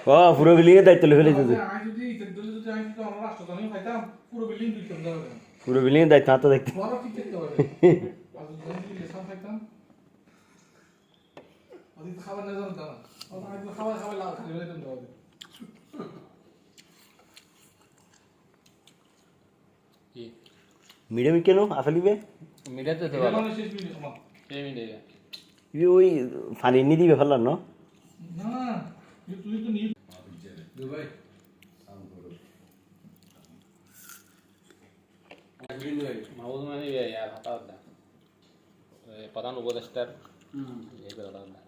ও পুরো বিল্ডিং এর দায়িত্ব লয়ে ফেলেছে পুরো বিল্ডিং এর দায়িত্ব না তো দেখতে মিডিয়াম কেন আসলিবে মিডিয়াতে তো ভালো এই মিডিয়া ওই ফানি নি দিবে ফেললাম না দুবাই মাহবুব মানে ইয়ার হাতা হাতা প্রধান উপদেষ্টার এই কথা না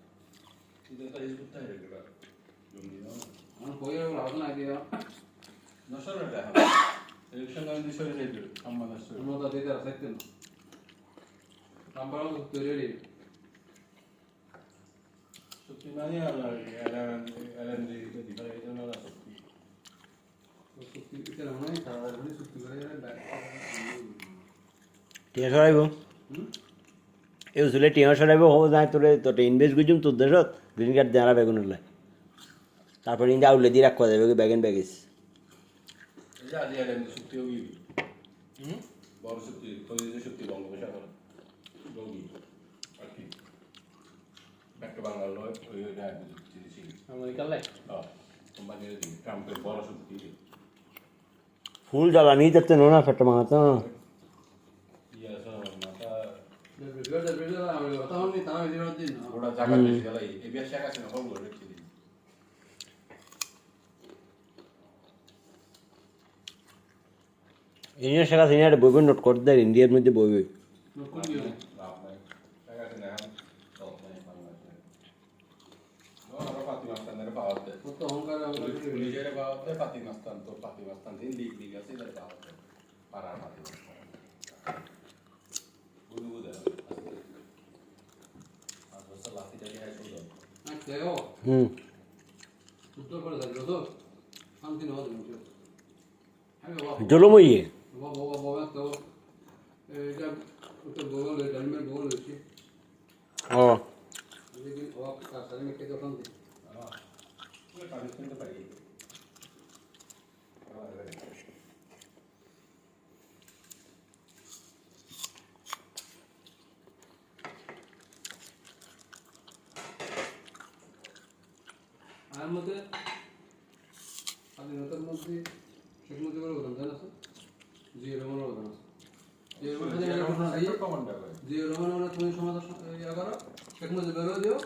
আমার কইরা ভালো না দিয়া নসর দেখা ইলেকশন কমিটি সরে যাইবে সম্মান আসছে আমরা দিতে রাখতে না নাম্বার তৈরি সত্যি মানে এলএনডি দিবারে জন্য না সত্যি সত্যি এটা মানে তারা ধরে সত্যি করে টিয়া সরাইব এই উসুলে টিয়া সরাইব হো যায় তোরে তোতে ইনভেস্ট গুজুম তোর দেশত গ্রিন কার্ড দেনা বেগুন লাই তারপর ইন্দা আউলে দি রাখ করে দেবে ব্যাগেন ব্যাগেস এই আজ এলএনডি সত্যি হই বড় সত্যি কই সত্যি বঙ্গোপসাগর যোগী আর কি একটা বাংলা লয় ওই চিঠি আমেরিকার লাই কোম্পানির ট্রাম্পের বড় শক্তি ফুল জ্বালা নিয়ে যাচ্ছে নোনা ফেটে মাথা ওরা জায়গা বেশি গেলাই এই ব্যবসা আছে না বলবো রেখে দিই ইন্ডিয়ার শাখা সিনিয়র বই নোট করতে দেয় ইন্ডিয়ার মধ্যে বই বই নোট করে দিও টাকা আছে না সব নাই বাংলাদেশে ওরা পাতি মাস্তানের পাওয়াতে কত অহংকার পুলিশের পাওয়াতে পাতি মাস্তান তো পাতি মাস্তান দিন দিক দিক আছে তার পাওয়াতে পারার পাতি মাস্তান বুঝু বুঝা আর বসে লাঠিটা দিয়ে শুরু আচ্ছা ও উত্তর করে যাবে তো শান্তি না হবে জলমইয়ে বাবা বাবা তো এটা তো বগল ডালমের বগল হচ্ছে ও लेकिन वो सारे में क्या काम थी हां वो पाकिस्तान तो पाई আর মতে স্বাধীনতার মধ্যে শেখ মুজিবুর রহমান জানা আছে জি রহমান রহমান আছে জি রহমান জি রহমান তুমি সমাজ ইয়া করো শেখ মুজিবুর দিও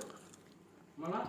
মানা